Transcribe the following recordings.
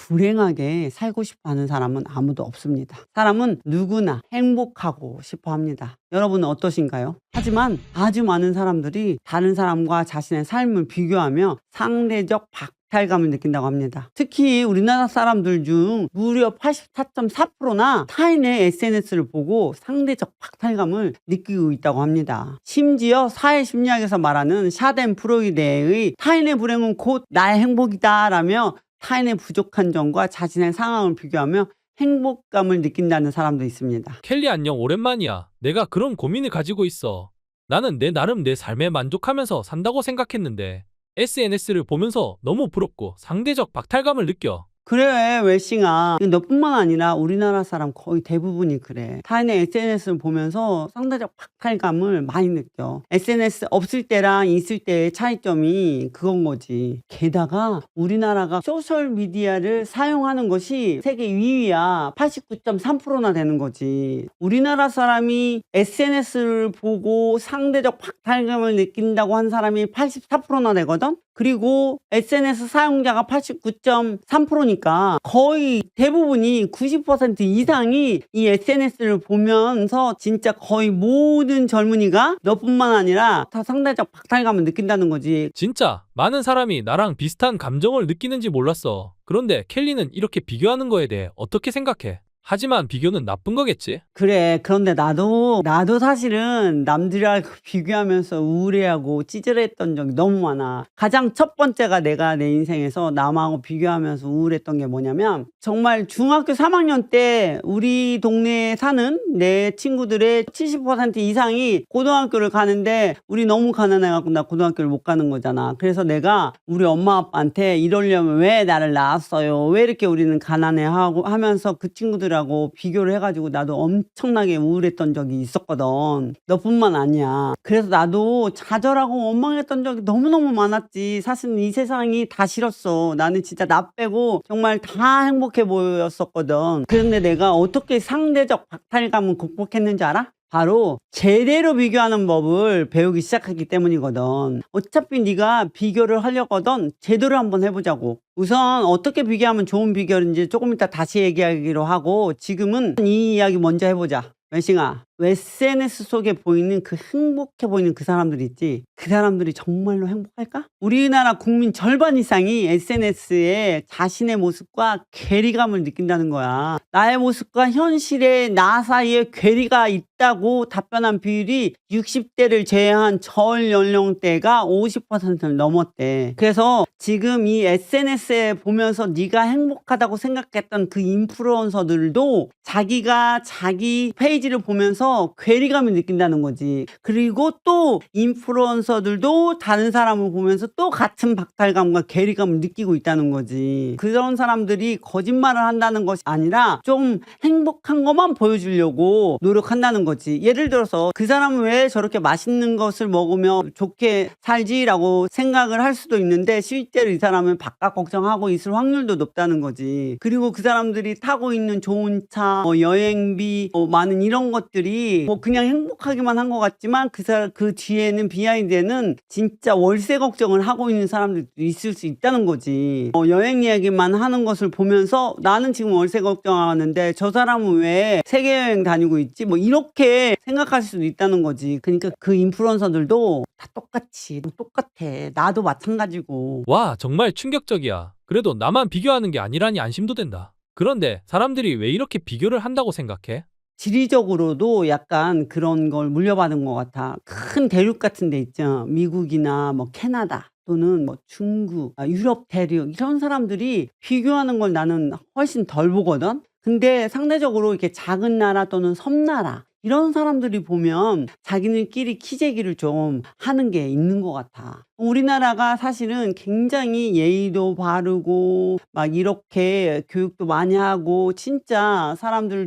불행하게 살고 싶어 하는 사람은 아무도 없습니다. 사람은 누구나 행복하고 싶어 합니다. 여러분은 어떠신가요? 하지만 아주 많은 사람들이 다른 사람과 자신의 삶을 비교하며 상대적 박탈감을 느낀다고 합니다. 특히 우리나라 사람들 중 무려 84.4%나 타인의 SNS를 보고 상대적 박탈감을 느끼고 있다고 합니다. 심지어 사회심리학에서 말하는 샤덴프로이데의 타인의 불행은 곧 나의 행복이다 라며 타인의 부족한 점과 자신의 상황을 비교하며 행복감을 느낀다는 사람도 있습니다. 켈리 안녕, 오랜만이야. 내가 그런 고민을 가지고 있어. 나는 내 나름 내 삶에 만족하면서 산다고 생각했는데 SNS를 보면서 너무 부럽고 상대적 박탈감을 느껴. 그래 웰싱아, 너뿐만 아니라 우리나라 사람 거의 대부분이 그래. 타인의 SNS를 보면서 상대적 박탈감을 많이 느껴. SNS 없을 때랑 있을 때의 차이점이 그건 거지. 게다가 우리나라가 소셜미디어를 사용하는 것이 세계 2위야. 89.3%나 되는 거지. 우리나라 사람이 SNS를 보고 상대적 박탈감을 느낀다고 한 사람이 84%나 되거든. 그리고 SNS 사용자가 89.3%니까 거의 대부분이 90% 이상이 이 SNS를 보면서 진짜 거의 모든 젊은이가 너뿐만 아니라 다 상대적 박탈감을 느낀다는 거지. 진짜 많은 사람이 나랑 비슷한 감정을 느끼는지 몰랐어. 그런데 켈리는 이렇게 비교하는 거에 대해 어떻게 생각해? 하지만 비교는 나쁜 거겠지? 그래. 그런데 나도 사실은 남들이랑 비교하면서 우울해하고 찌질했던 적이 너무 많아. 가장 첫 번째가 내가 내 인생에서 남하고 비교하면서 우울했던 게 뭐냐면, 정말 중학교 3학년 때 우리 동네에 사는 내 친구들의 70% 이상이 고등학교를 가는데 우리 너무 가난해갖고 나 고등학교를 못 가는 거잖아. 그래서 내가 우리 엄마 아빠한테 이러려면 왜 나를 낳았어요? 왜 이렇게 우리는 가난해하고 하면서 그 친구들하고 비교를 해가지고 나도 엄청나게 우울했던 적이 있었거든. 너뿐만 아니야. 그래서 나도 좌절하고 원망했던 적이 너무너무 많았지. 사실 이 세상이 다 싫었어. 나는 진짜 나 빼고 정말 다 행복해 보였었거든. 그런데 내가 어떻게 상대적 박탈감을 극복했는지 알아? 바로 제대로 비교하는 법을 배우기 시작했기 때문이거든. 어차피 네가 비교를 하려거든 제대로 한번 해보자고. 우선 어떻게 비교하면 좋은 비결인지 조금 이따 다시 얘기하기로 하고, 지금은 이 이야기 먼저 해보자. 웰싱아, SNS 속에 보이는 그 행복해 보이는 그 사람들 있지? 그 사람들이 정말로 행복할까? 우리나라 국민 절반 이상이 SNS에 자신의 모습과 괴리감을 느낀다는 거야. 나의 모습과 현실의 나 사이에 괴리가 있다고 답변한 비율이 60대를 제외한 전 연령대가 50%를 넘었대. 그래서 지금 이 SNS에 보면서 네가 행복하다고 생각했던 그 인플루언서들도 자기가 자기 페이지를 보면서 괴리감을 느낀다는 거지. 그리고 또 인플루언서들도 다른 사람을 보면서 또 같은 박탈감과 괴리감을 느끼고 있다는 거지. 그런 사람들이 거짓말을 한다는 것이 아니라 좀 행복한 것만 보여주려고 노력한다는 거지. 예를 들어서 그 사람은 왜 저렇게 맛있는 것을 먹으며 좋게 살지라고 생각을 할 수도 있는데 실제로 이 사람은 바깥 걱정하고 있을 확률도 높다는 거지. 그리고 그 사람들이 타고 있는 좋은 차, 여행비, 많은 이런 것들이 그냥 행복하기만 한 것 같지만 그 뒤에는 비하인드에는 진짜 월세 걱정을 하고 있는 사람들도 있을 수 있다는 거지. 여행 이야기만 하는 것을 보면서 나는 지금 월세 걱정하는데 저 사람은 왜 세계 여행 다니고 있지? 이렇게 생각할 수도 있다는 거지. 그러니까 그 인플루언서들도 다 똑같아. 나도 마찬가지고. 와, 정말 충격적이야. 그래도 나만 비교하는 게 아니라니 안심도 된다. 그런데 사람들이 왜 이렇게 비교를 한다고 생각해? 지리적으로도 약간 그런 걸 물려받은 것 같아. 큰 대륙 같은 데 있죠. 미국이나 캐나다 또는 중국, 유럽 대륙, 이런 사람들이 비교하는 걸 나는 훨씬 덜 보거든. 근데 상대적으로 이렇게 작은 나라 또는 섬나라 이런 사람들이 보면 자기들끼리 키재기를 좀 하는 게 있는 것 같아. 우리나라가 사실은 굉장히 예의도 바르고 이렇게 교육도 많이 하고 진짜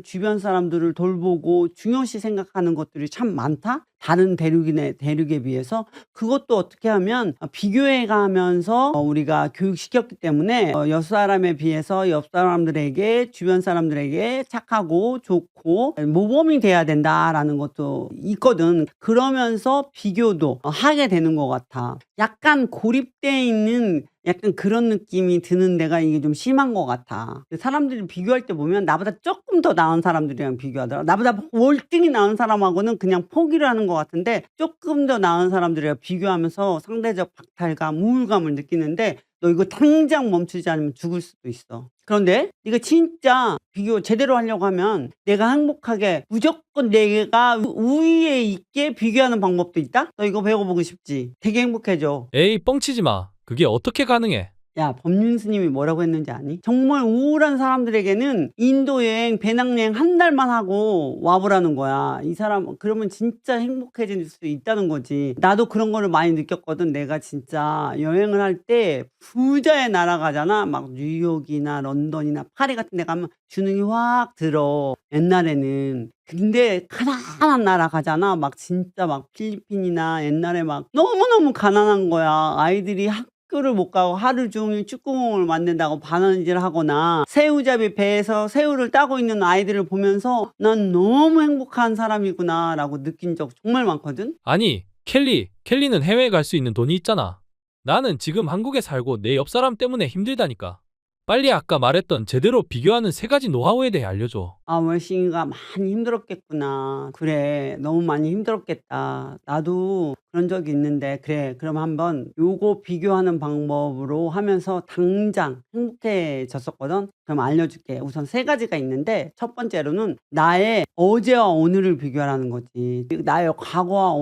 주변 사람들을 돌보고 중요시 생각하는 것들이 참 많다? 다른 대륙에 비해서. 그것도 어떻게 하면 비교해 가면서 우리가 교육시켰기 때문에 옆 사람에 비해서 옆 사람들에게, 주변 사람들에게 착하고 좋고 모범이 돼야 된다라는 것도 있거든. 그러면서 비교도 하게 되는 것 같아. 약간 고립돼 있는 약간 그런 느낌이 드는 데가 이게 좀 심한 것 같아. 사람들이 비교할 때 보면 나보다 조금 더 나은 사람들이랑 비교하더라. 나보다 월등히 나은 사람하고는 그냥 포기를 하는 것 같은데 조금 더 나은 사람들이랑 비교하면서 상대적 박탈감, 우울감을 느끼는데 너 이거 당장 멈추지 않으면 죽을 수도 있어. 그런데 네가 진짜 비교 제대로 하려고 하면 내가 행복하게 무조건 내가 우위에 있게 비교하는 방법도 있다? 너 이거 배워보고 싶지? 되게 행복해져. 에이, 뻥치지 마. 그게 어떻게 가능해? 야, 법륜 스님이 뭐라고 했는지 아니? 정말 우울한 사람들에게는 인도 여행, 배낭여행 한 달만 하고 와보라는 거야. 이 사람, 그러면 진짜 행복해질 수 있다는 거지. 나도 그런 거를 많이 느꼈거든. 내가 진짜 여행을 할 때 부자의 나라 가잖아. 막 뉴욕이나 런던이나 파리 같은 데 가면 주눅이 확 들어. 옛날에는. 근데 가난한 나라 가잖아. 막 진짜 막 필리핀이나 옛날에 막 너무너무 가난한 거야. 아이들이 학교를 못 가고 하루 종일 축구공을 만든다고 바느질 하거나 새우잡이 배에서 새우를 따고 있는 아이들을 보면서 '난 너무 행복한 사람이구나.'라고 느낀 적 정말 많거든. 아니, 켈리는 해외에 갈 수 있는 돈이 있잖아. 나는 지금 한국에 살고 내 옆 사람 때문에 힘들다니까. 빨리 아까 말했던 제대로 비교하는 3가지 노하우에 대해 알려줘. 아, 월싱이가 많이 힘들었겠구나. 그래, 너무 많이 힘들었겠다. 나도 그런 적이 있는데 그래, 그럼 한번 요거 비교하는 방법으로 하면서 당장 행복해졌었거든. 그럼 알려줄게. 우선 3가지가 있는데 첫 번째로는 나의 어제와 오늘을 비교하라는 거지. 나의 과거와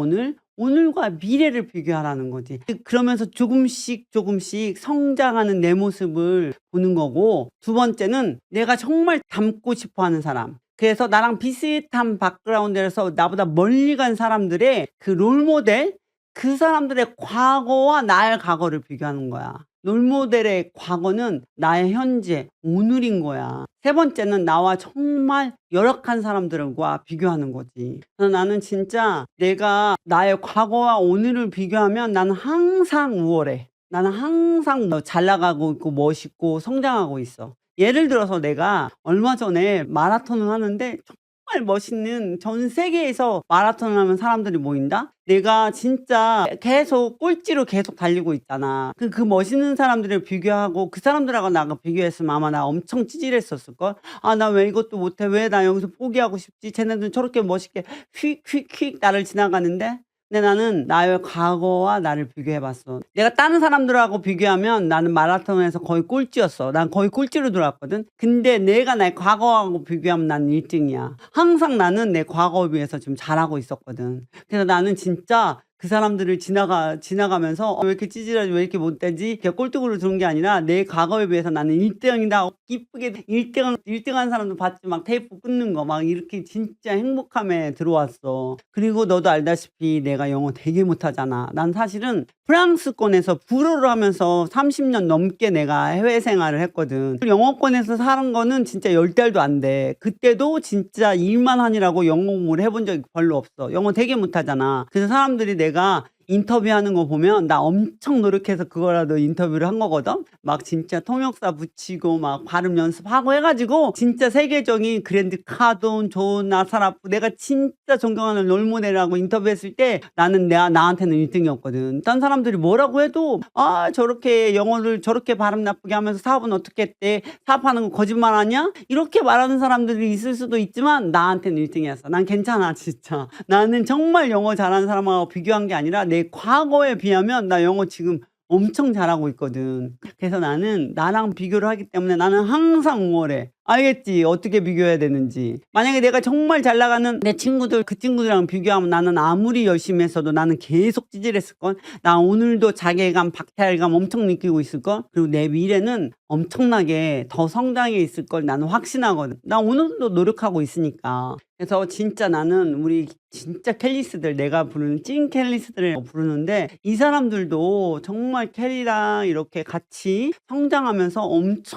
오늘과 미래를 비교하라는 거지. 그러면서 조금씩 조금씩 성장하는 내 모습을 보는 거고, 두 번째는 내가 정말 닮고 싶어 하는 사람. 그래서 나랑 비슷한 바ck그라운드에서 나보다 멀리 간 사람들의 그 롤모델, 그 사람들의 과거와 나의 과거를 비교하는 거야. 롤모델의 과거는 나의 현재, 오늘인 거야. 세 번째는 나와 정말 열악한 사람들과 비교하는 거지. 그래서 나는 진짜 내가 나의 과거와 오늘을 비교하면 나는 항상 우월해. 나는 항상 잘 나가고 있고 멋있고 성장하고 있어. 예를 들어서 내가 얼마 전에 마라톤을 하는데 정말 멋있는, 전 세계에서 마라톤을 하면 사람들이 모인다? 내가 진짜 계속 꼴찌로 계속 달리고 있잖아. 그 멋있는 사람들을 비교하고 그 사람들하고 나가 비교했으면 아마 나 엄청 찌질했었을걸? 아, 나 왜 이것도 못해? 왜 나 여기서 포기하고 싶지? 쟤네들은 저렇게 멋있게 휙휙휙 나를 지나가는데? 근데 나는 나의 과거와 나를 비교해 봤어. 내가 다른 사람들하고 비교하면 나는 마라톤에서 거의 꼴찌였어. 난 거의 꼴찌로 들어왔거든. 근데 내가 내 과거하고 비교하면 난 1등이야. 항상 나는 내 과거에 비해서 지금 잘하고 있었거든. 그래서 나는 진짜 그 사람들을 지나가면서 왜 이렇게 찌질하지, 왜 이렇게 못되지? 이렇게 꼴등으로 들은 게 아니라 내 과거에 비해서 나는 1등이다. 기쁘게 1등한 사람도 봤지. 막 테이프 끊는 거 막 이렇게 진짜 행복함에 들어왔어. 그리고 너도 알다시피 내가 영어 되게 못하잖아. 난 사실은 프랑스권에서 불어를 하면서 30년 넘게 내가 해외 생활을 했거든. 영어권에서 사는 거는 진짜 10달도 안 돼. 그때도 진짜 일만 하느라고 영어 공부를 해본 적이 별로 없어. 영어 되게 못하잖아. 그래서 사람들이 내가 인터뷰하는 거 보면 나 엄청 노력해서 그거라도 인터뷰를 한 거거든. 막 진짜 통역사 붙이고 막 발음 연습하고 해가지고 진짜 세계적인 그랜드 카돈, 존 나사라프, 내가 진짜 존경하는 롤모델하고 인터뷰했을 때 나는 나한테는 1등이었거든. 딴 사람들이 뭐라고 해도 아, 저렇게 영어를 저렇게 발음 나쁘게 하면서 사업은 어떻게 했대? 사업하는 거 거짓말 아니야? 이렇게 말하는 사람들이 있을 수도 있지만 나한테는 1등이었어. 난 괜찮아, 진짜. 나는 정말 영어 잘하는 사람하고 비교한 게 아니라 내 과거에 비하면 나 영어 지금 엄청 잘하고 있거든. 그래서 나는 나랑 비교를 하기 때문에 나는 항상 우월해. 알겠지? 어떻게 비교해야 되는지. 만약에 내가 정말 잘 나가는 내 친구들, 그 친구들이랑 비교하면 나는 아무리 열심히 했어도 나는 계속 찌질했을걸? 나 오늘도 자괴감, 박탈감 엄청 느끼고 있을걸? 그리고 내 미래는 엄청나게 더 성장해 있을걸 나는 확신하거든. 나 오늘도 노력하고 있으니까. 그래서 진짜 나는 우리 진짜 켈리스들, 내가 부르는 찐 켈리스들을 부르는데 이 사람들도 정말 켈리랑 이렇게 같이 성장하면서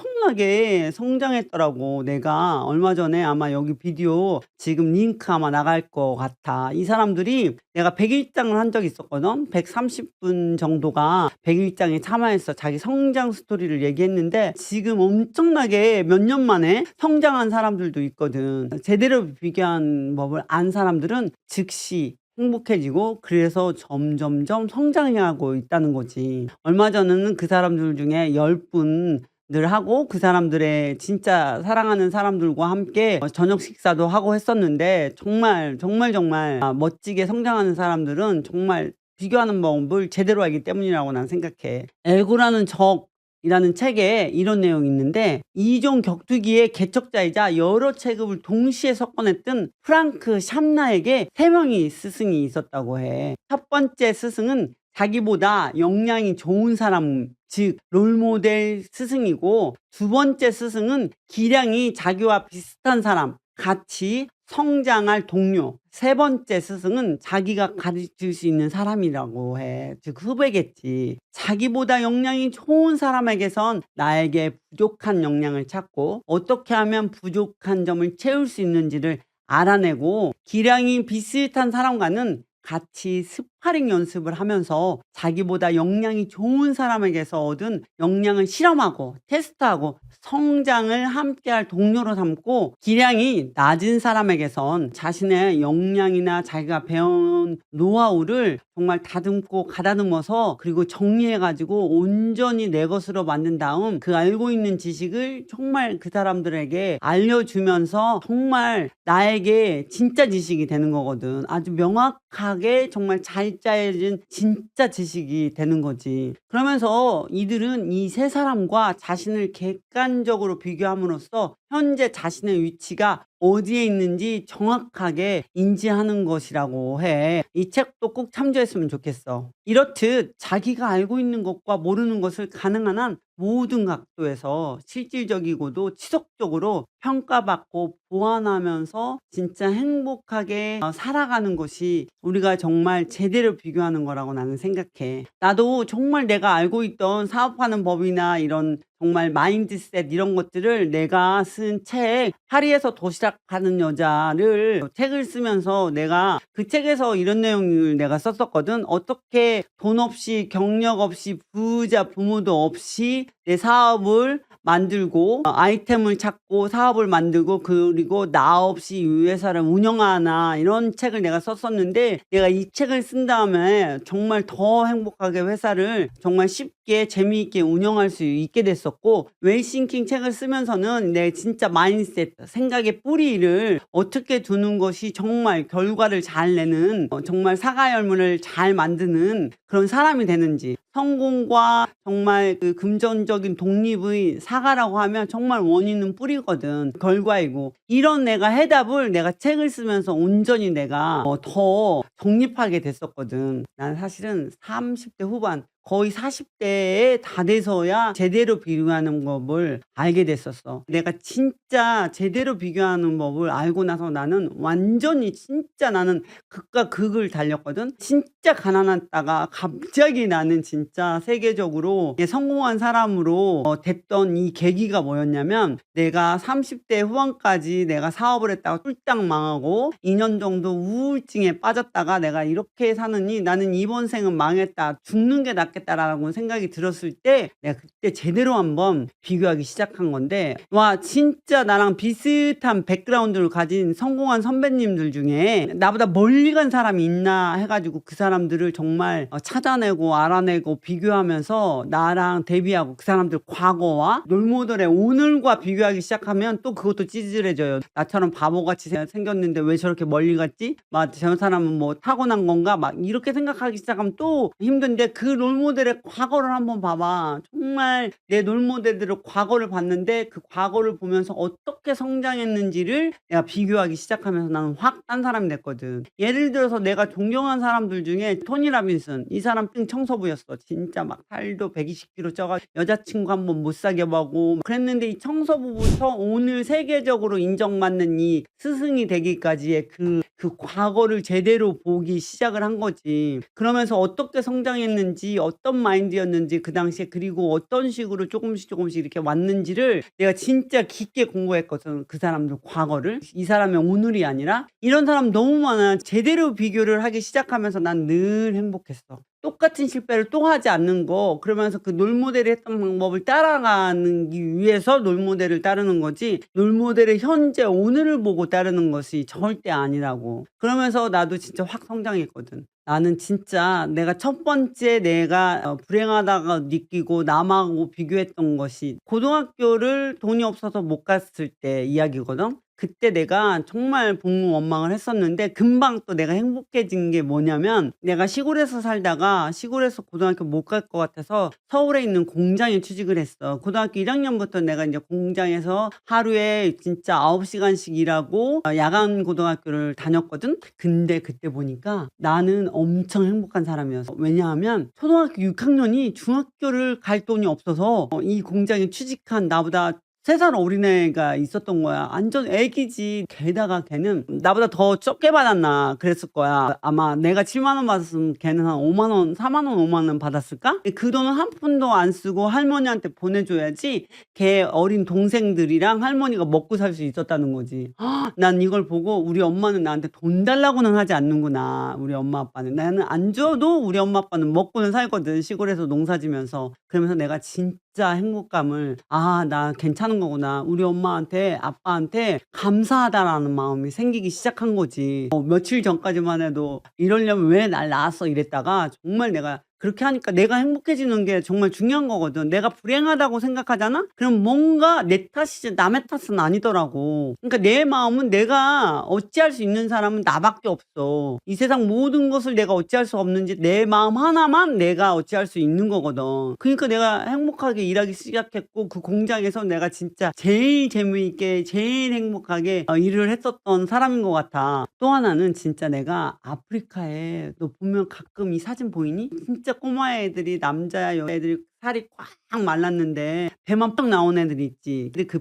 엄청나게 성장했더라고. 내가 얼마 전에 아마 여기 비디오 지금 링크 아마 나갈 것 같아. 이 사람들이 내가 100일장을 한 적이 있었거든. 130분 정도가 100일장에 참여해서 자기 성장 스토리를 얘기했는데 지금 엄청나게 몇 년 만에 성장한 사람들도 있거든. 제대로 비교한 법을 안 사람들은 즉시 행복해지고 그래서 점점점 성장하고 있다는 거지. 얼마 전에는 그 사람들 중에 10 분들하고 그 사람들의 진짜 사랑하는 사람들과 함께 저녁 식사도 하고 했었는데 정말, 정말, 정말 멋지게 성장하는 사람들은 정말 비교하는 법을 제대로 알기 때문이라고 난 생각해. 엘고라는 적이라는 책에 이런 내용이 있는데 이종 격투기의 개척자이자 여러 체급을 동시에 섞어냈던 프랑크 샴나에게 3명의 스승이 있었다고 해. 첫 번째 스승은 자기보다 역량이 좋은 사람, 즉 롤모델 스승이고, 두 번째 스승은 기량이 자기와 비슷한 사람, 같이 성장할 동료, 세 번째 스승은 자기가 가르칠 수 있는 사람이라고 해. 즉 후배겠지. 자기보다 역량이 좋은 사람에게선 나에게 부족한 역량을 찾고 어떻게 하면 부족한 점을 채울 수 있는지를 알아내고, 기량이 비슷한 사람과는 같이 스파링 연습을 하면서 자기보다 역량이 좋은 사람에게서 얻은 역량을 실험하고 테스트하고 성장을 함께할 동료로 삼고, 기량이 낮은 사람에게선 자신의 역량이나 자기가 배운 노하우를 정말 다듬고 가다듬어서 그리고 정리해 가지고 온전히 내 것으로 만든 다음 그 알고 있는 지식을 정말 그 사람들에게 알려주면서 정말 나에게 진짜 지식이 되는 거거든. 아주 명확하게 정말 잘 짜여진 진짜 지식이 되는 거지. 그러면서 이들은 이 세 사람과 자신을 객관적으로 비교함으로써 현재 자신의 위치가 어디에 있는지 정확하게 인지하는 것이라고 해. 이 책도 꼭 참조했으면 좋겠어. 이렇듯 자기가 알고 있는 것과 모르는 것을 가능한 한 모든 각도에서 실질적이고도 지속적으로 평가받고 보완하면서 진짜 행복하게 살아가는 것이 우리가 정말 제대로 비교하는 거라고 나는 생각해. 나도 정말 내가 알고 있던 사업하는 법이나 이런 정말 마인드셋 이런 것들을 내가 쓴 책, 파리에서 도시락하는 여자를 책을 쓰면서 내가 그 책에서 이런 내용을 내가 썼었거든. 어떻게 돈 없이 경력 없이 부자 부모도 없이 내 사업을 만들고 아이템을 찾고 사업을 만들고 그리고 나 없이 이 회사를 운영하나, 이런 책을 내가 썼었는데, 내가 이 책을 쓴 다음에 정말 더 행복하게 회사를 정말 쉽게 재미있게 운영할 수 있게 됐었고, 웰싱킹 책을 쓰면서는 내 진짜 마인드셋, 생각의 뿌리를 어떻게 두는 것이 정말 결과를 잘 내는 정말 사과열문을 잘 만드는 그런 사람이 되는지, 성공과 정말 그 금전적인 독립의 사과라고 하면 정말 원인은 뿌리거든. 결과이고. 이런 내가 해답을 내가 책을 쓰면서 온전히 내가 더 정립하게 됐었거든. 난 사실은 30대 후반 거의 40대에 다 돼서야 제대로 비교하는 법을 알게 됐었어. 내가 진짜 제대로 비교하는 법을 알고 나서 나는 완전히 진짜 나는 극과 극을 달렸거든. 진짜 가난했다가 갑자기 나는 진짜 세계적으로 성공한 사람으로 됐던 이 계기가 뭐였냐면, 내가 30대 후반까지 내가 사업을 했다가 쫄딱 망하고 2년 정도 우울증에 빠졌다가 내가 이렇게 사느니 나는 이번 생은 망했다, 죽는 게 낫겠다라고 생각이 들었을 때 내가 그때 제대로 한번 비교하기 시작한 건데, 와 진짜 나랑 비슷한 백그라운드를 가진 성공한 선배님들 중에 나보다 멀리 간 사람이 있나 해가지고 그 사람들을 정말 찾아내고 알아내고 비교하면서 나랑 대비하고 그 사람들 과거와 롤모델의 오늘과 비교하기 시작하면 또 그것도 찌질해져요. 나처럼 바보같이 생겼는데 왜 저렇게 멀리 갔지? 막 저 사람은 뭐 타고난 건가? 막 이렇게 생각하기 시작하면 또 힘든데, 그 롤모델의 과거를 한번 봐봐. 정말 내 롤모델들의 과거를 봤는데 그 과거를 보면서 어떻게 성장했는지를 내가 비교하기 시작하면서 나는 확 딴 사람이 됐거든. 예를 들어서 내가 존경하는 사람들 중에 토니 라빈슨, 이 사람 청소부였어. 진짜 막 살도 120kg 쪄가 여자친구 한번 못 사귀어 보고 그랬는데, 이 청소부부터 오늘 세계적으로 인정받는 이 스승이 되기까지의 그 과거를 제대로 보기 시작을 한 거지. 그러면서 어떻게 성장했는지, 어떤 마인드였는지 그 당시에, 그리고 어떤 식으로 조금씩 이렇게 왔는지를 내가 진짜 깊게 공부했거든. 그 사람들 과거를. 이 사람의 오늘이 아니라. 이런 사람 너무 많아. 제대로 비교를 하기 시작하면서 난 늘 행복했어. 똑같은 실패를 또 하지 않는 거. 그러면서 그 롤모델이 했던 방법을 따라가기 위해서 롤모델을 따르는 거지, 롤모델의 현재 오늘을 보고 따르는 것이 절대 아니라고. 그러면서 나도 진짜 확 성장했거든. 나는 진짜 내가 첫 번째 내가 불행하다가 느끼고 남하고 비교했던 것이 고등학교를 돈이 없어서 못 갔을 때 이야기거든. 그때 내가 정말 복무원망을 했었는데 금방 또 내가 행복해진 게 뭐냐면, 내가 시골에서 살다가 시골에서 고등학교 못 갈 것 같아서 서울에 있는 공장에 취직을 했어. 고등학교 1학년부터 내가 이제 공장에서 하루에 진짜 9시간씩 일하고 야간 고등학교를 다녔거든. 근데 그때 보니까 나는 엄청 행복한 사람이었어. 왜냐하면 초등학교 6학년이 중학교를 갈 돈이 없어서 이 공장에 취직한 나보다 3살 어린애가 있었던 거야. 완전 애기지. 게다가 걔는 나보다 더 적게 받았나 그랬을 거야. 아마 내가 7만 원 받았으면 걔는 한 5만 원, 4만 원, 5만 원 받았을까? 그 돈은 한 푼도 안 쓰고 할머니한테 보내줘야지 걔 어린 동생들이랑 할머니가 먹고 살 수 있었다는 거지. 난 이걸 보고 우리 엄마는 나한테 돈 달라고는 하지 않는구나. 우리 엄마 아빠는. 나는 안 줘도 우리 엄마 아빠는 먹고는 살거든. 시골에서 농사 지면서. 그러면서 내가 진짜 행복감을, 나 괜찮은 거구나. 우리 엄마한테 아빠한테 감사하다라는 마음이 생기기 시작한 거지. 며칠 전까지만 해도 이러려면 왜 날 낳았어 이랬다가, 정말 내가 그렇게 하니까 내가 행복해지는 게 정말 중요한 거거든. 내가 불행하다고 생각하잖아? 그럼 뭔가 내 탓이지 남의 탓은 아니더라고. 그러니까 내 마음은 내가 어찌할 수 있는 사람은 나밖에 없어. 이 세상 모든 것을 내가 어찌할 수 없는지 내 마음 하나만 내가 어찌할 수 있는 거거든. 그러니까 내가 행복하게 일하기 시작했고, 그 공장에서 내가 진짜 제일 재미있게 제일 행복하게 일을 했었던 사람인 것 같아. 또 하나는 진짜 내가 아프리카에, 너 보면 가끔 이 사진 보이니? 진짜 꼬마 애들이, 남자 여애들이 살이 꽉 말랐는데 배만 빡 나온 애들이 있지. 근데 그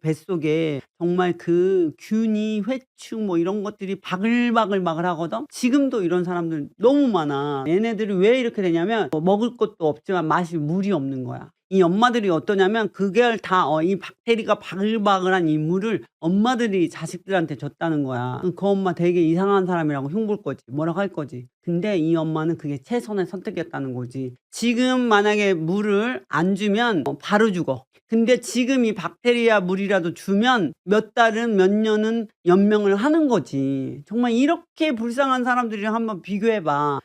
뱃속에 정말 그 균이, 회충 뭐 이런 것들이 바글바글 하거든. 지금도 이런 사람들 너무 많아. 얘네들이 왜 이렇게 되냐면 먹을 것도 없지만 맛이 물이 없는 거야. 이 엄마들이 어떠냐면 그걸 다 이 박테리가 바글바글한 이 물을 엄마들이 자식들한테 줬다는 거야. 그 엄마 되게 이상한 사람이라고 흉볼 거지. 뭐라고 할 거지. 근데 이 엄마는 그게 최선의 선택이었다는 거지. 지금 만약에 물을 안 주면 바로 죽어. 근데 지금 이 박테리아 물이라도 주면 몇 달은 몇 년은 연명을 하는 거지. 정말 이렇게 불쌍한 사람들이랑 한번 비교해 봐.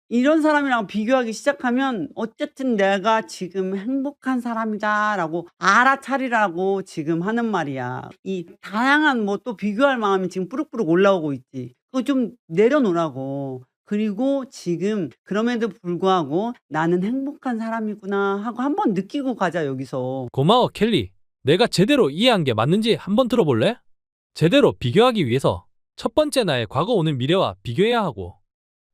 이런 사람이랑 비교하기 시작하면 어쨌든 내가 지금 행복한 사람이다라고 알아차리라고 지금 하는 말이야. 이 다양한 뭐 또 비교할 마음이 지금 뿌룩뿌룩 올라오고 있지. 그거 좀 내려놓으라고. 그리고 지금 그럼에도 불구하고 '나는 행복한 사람이구나.' 하고 한번 느끼고 가자 여기서. 고마워, 켈리. 내가 제대로 이해한 게 맞는지 한번 들어볼래? 제대로 비교하기 위해서 첫 번째, 나의 과거, 오늘, 미래와 비교해야 하고,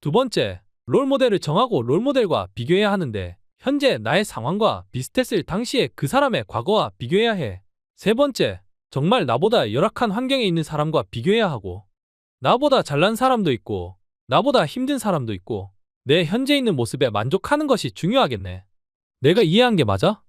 두 번째, 롤모델을 정하고 롤모델과 비교해야 하는데 현재 나의 상황과 비슷했을 당시의 그 사람의 과거와 비교해야 해. 세 번째, 정말 나보다 열악한 환경에 있는 사람과 비교해야 하고, 나보다 잘난 사람도 있고 나보다 힘든 사람도 있고, 내 현재 있는 모습에 만족하는 것이 중요하겠네. 내가 이해한 게 맞아?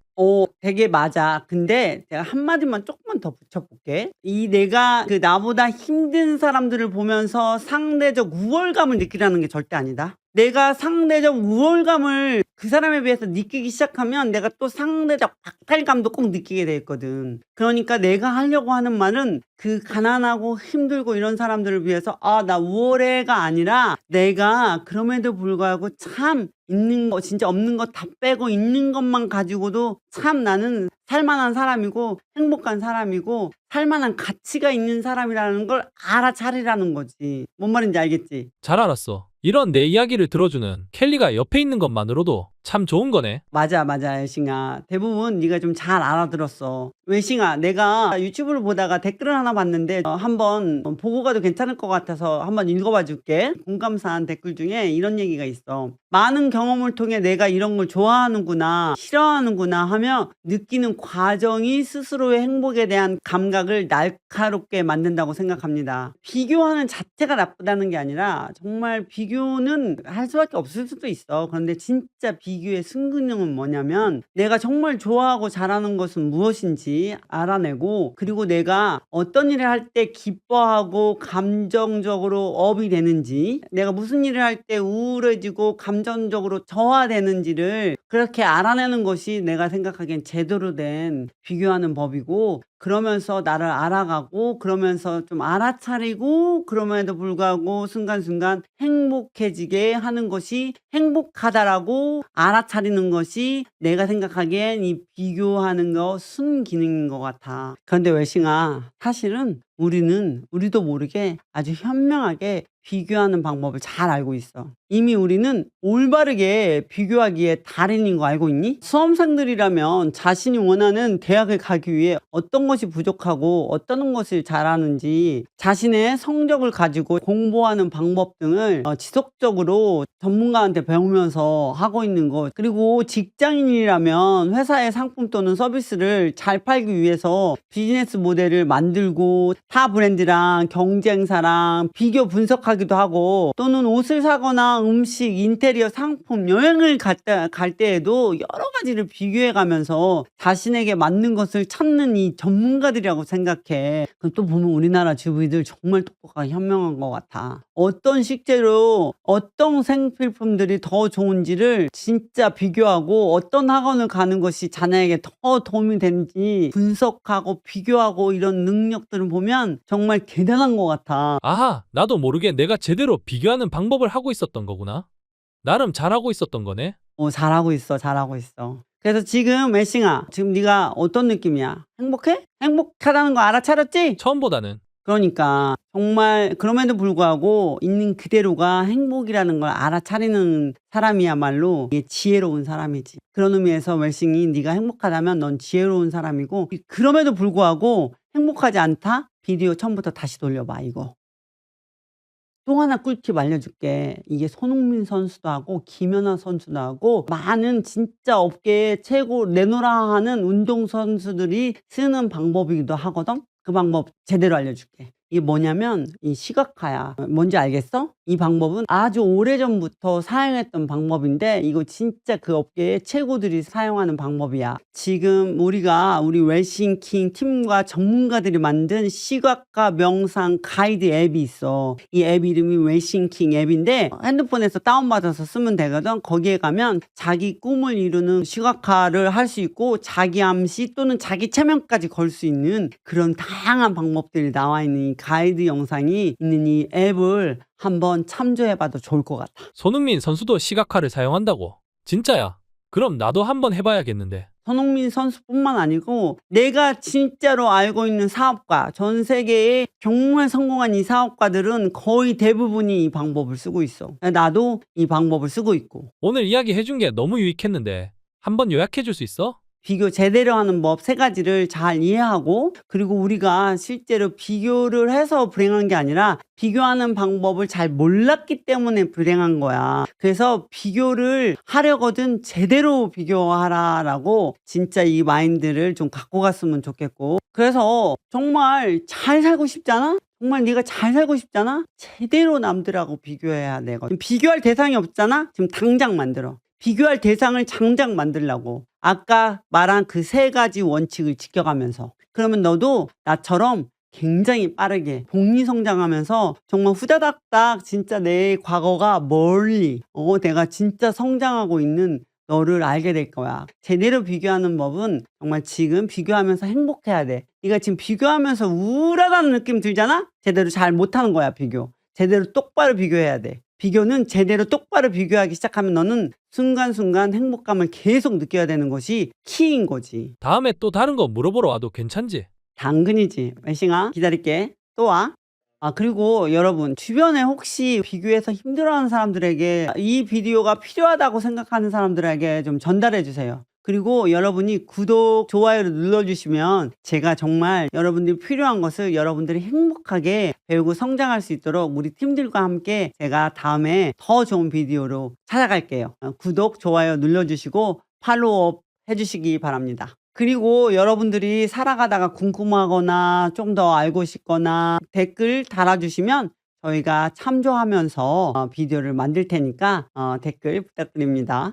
되게 맞아. 근데 내가 한마디만 조금만 더 붙여볼게. 내가 그 나보다 힘든 사람들을 보면서 상대적 우월감을 느끼라는 게 절대 아니다. 내가 상대적 우월감을 그 사람에 비해서 느끼기 시작하면 내가 또 상대적 박탈감도 꼭 느끼게 돼 있거든. 그러니까 내가 하려고 하는 말은 그 가난하고 힘들고 이런 사람들을 위해서 나 우월해가 아니라, 내가 그럼에도 불구하고 참 있는 거 진짜 없는 거 다 빼고 있는 것만 가지고도 참 나는 살만한 사람이고 행복한 사람이고 살만한 가치가 있는 사람이라는 걸 알아차리라는 거지. 뭔 말인지 알겠지? 잘 알았어. 이런 내 이야기를 들어주는 켈리가 옆에 있는 것만으로도 참 좋은 거네. 맞아, 외싱아. 대부분 네가 좀 잘 알아들었어. 외싱아, 내가 유튜브를 보다가 댓글을 하나 봤는데 한번 보고 가도 괜찮을 것 같아서 한번 읽어봐 줄게. 공감사한 댓글 중에 이런 얘기가 있어. 많은 경험을 통해 내가 이런 걸 좋아하는구나, 싫어하는구나 하며 느끼는 과정이 스스로의 행복에 대한 감각을 날카롭게 만든다고 생각합니다. 비교하는 자체가 나쁘다는 게 아니라 정말 비교는 할 수밖에 없을 수도 있어. 그런데 진짜 비교의 순기능은 뭐냐면 내가 정말 좋아하고 잘하는 것은 무엇인지 알아내고 그리고 내가 어떤 일을 할 때 기뻐하고 감정적으로 업이 되는지 내가 무슨 일을 할 때 우울해지고 감정적으로 저하되는지를 그렇게 알아내는 것이 내가 생각하기엔 제대로 된 비교하는 법이고 그러면서 나를 알아가고 그러면서 좀 알아차리고 그럼에도 불구하고 순간순간 행복해지게 하는 것이 행복하다라고 알아차리는 것이 내가 생각하기엔 이 비교하는 거 순기능인 것 같아. 그런데 외싱아, 사실은 우리도 모르게 아주 현명하게 비교하는 방법을 잘 알고 있어. 이미 우리는 올바르게 비교하기에 달인인 거 알고 있니? 수험생들이라면 자신이 원하는 대학을 가기 위해 어떤 것이 부족하고 어떤 것을 잘하는지 자신의 성적을 가지고 공부하는 방법 등을 지속적으로 전문가한테 배우면서 하고 있는 것. 그리고 직장인이라면 회사의 상품 또는 서비스를 잘 팔기 위해서 비즈니스 모델을 만들고 타 브랜드랑 경쟁사랑 비교 분석하기도 하고 또는 옷을 사거나 음식, 인테리어, 상품, 여행을 갈 때에도 여러 가지를 비교해 가면서 자신에게 맞는 것을 찾는 이 전문가들이라고 생각해. 그럼 또 보면 우리나라 주부들 정말 똑똑하고 현명한 것 같아. 어떤 식재료, 어떤 생필품들이 더 좋은지를 진짜 비교하고 어떤 학원을 가는 것이 자녀에게 더 도움이 되는지 분석하고 비교하고 이런 능력들을 보면 정말 대단한 것 같아. 아하, 나도 모르게 내가 제대로 비교하는 방법을 하고 있었던 거구나. 나름 잘하고 있었던 거네. 잘하고 있어, 잘하고 있어. 그래서 지금 애싱아, 지금 네가 어떤 느낌이야? 행복해? 행복하다는 거 알아차렸지? 처음보다는. 그러니까 정말 그럼에도 불구하고 있는 그대로가 행복이라는 걸 알아차리는 사람이야말로 이게 지혜로운 사람이지. 그런 의미에서 웰싱이 네가 행복하다면 넌 지혜로운 사람이고 그럼에도 불구하고 행복하지 않다? 비디오 처음부터 다시 돌려봐 이거. 또 하나 꿀팁 알려줄게. 이게 손흥민 선수도 하고 김연아 선수도 하고 많은 진짜 업계의 최고 내노라 하는 운동선수들이 쓰는 방법이기도 하거든. 그 방법 제대로 알려줄게. 이게 뭐냐면 이 시각화야. 뭔지 알겠어? 이 방법은 아주 오래전부터 사용했던 방법인데 이거 진짜 그 업계의 최고들이 사용하는 방법이야. 지금 우리 웰싱킹 팀과 전문가들이 만든 시각화 명상 가이드 앱이 있어. 이 앱 이름이 웰싱킹 앱인데 핸드폰에서 다운받아서 쓰면 되거든. 거기에 가면 자기 꿈을 이루는 시각화를 할 수 있고 자기 암시 또는 자기 체면까지 걸 수 있는 그런 다양한 방법들이 나와 있는 이 가이드 영상이 있는 이 앱을 한번 참조해봐도 좋을 것 같아. 손흥민 선수도 시각화를 사용한다고. 진짜야. 그럼 나도 한번 해봐야겠는데. 손흥민 선수뿐만 아니고 내가 진짜로 알고 있는 사업가, 전 세계에 정말 성공한 이 사업가들은 거의 대부분이 이 방법을 쓰고 있어. 나도 이 방법을 쓰고 있고. 오늘 이야기 해준 게 너무 유익했는데 한번 요약해 줄 수 있어? 비교 제대로 하는 법 3가지를 잘 이해하고 그리고 우리가 실제로 비교를 해서 불행한 게 아니라 비교하는 방법을 잘 몰랐기 때문에 불행한 거야. 그래서 비교를 하려거든 제대로 비교하라라고 진짜 이 마인드를 좀 갖고 갔으면 좋겠고 그래서 정말 잘 살고 싶잖아? 정말 네가 잘 살고 싶잖아? 제대로 남들하고 비교해야 되거든. 비교할 대상이 없잖아? 지금 당장 만들어. 비교할 대상을 당장 만들라고. 아까 말한 그 3가지 원칙을 지켜가면서. 그러면 너도 나처럼 굉장히 빠르게 복리성장하면서 정말 후다닥닥 진짜 내 과거가 멀리 내가 진짜 성장하고 있는 너를 알게 될 거야. 제대로 비교하는 법은 정말 지금 비교하면서 행복해야 돼. 네가 지금 비교하면서 우울하다는 느낌 들잖아? 제대로 잘 못하는 거야 비교. 제대로 똑바로 비교해야 돼. 비교는 제대로 똑바로 비교하기 시작하면 너는 순간순간 행복감을 계속 느껴야 되는 것이 키인 거지. 다음에 또 다른 거 물어보러 와도 괜찮지? 당근이지. 웰싱아 기다릴게. 또 와. 그리고 여러분 주변에 혹시 비교해서 힘들어하는 사람들에게 이 비디오가 필요하다고 생각하는 사람들에게 좀 전달해 주세요. 그리고 여러분이 구독, 좋아요를 눌러주시면 제가 정말 여러분들이 필요한 것을 여러분들이 행복하게 배우고 성장할 수 있도록 우리 팀들과 함께 제가 다음에 더 좋은 비디오로 찾아갈게요. 구독, 좋아요 눌러주시고 팔로우업 해주시기 바랍니다. 그리고 여러분들이 살아가다가 궁금하거나 좀 더 알고 싶거나 댓글 달아주시면 저희가 참조하면서 비디오를 만들 테니까 댓글 부탁드립니다.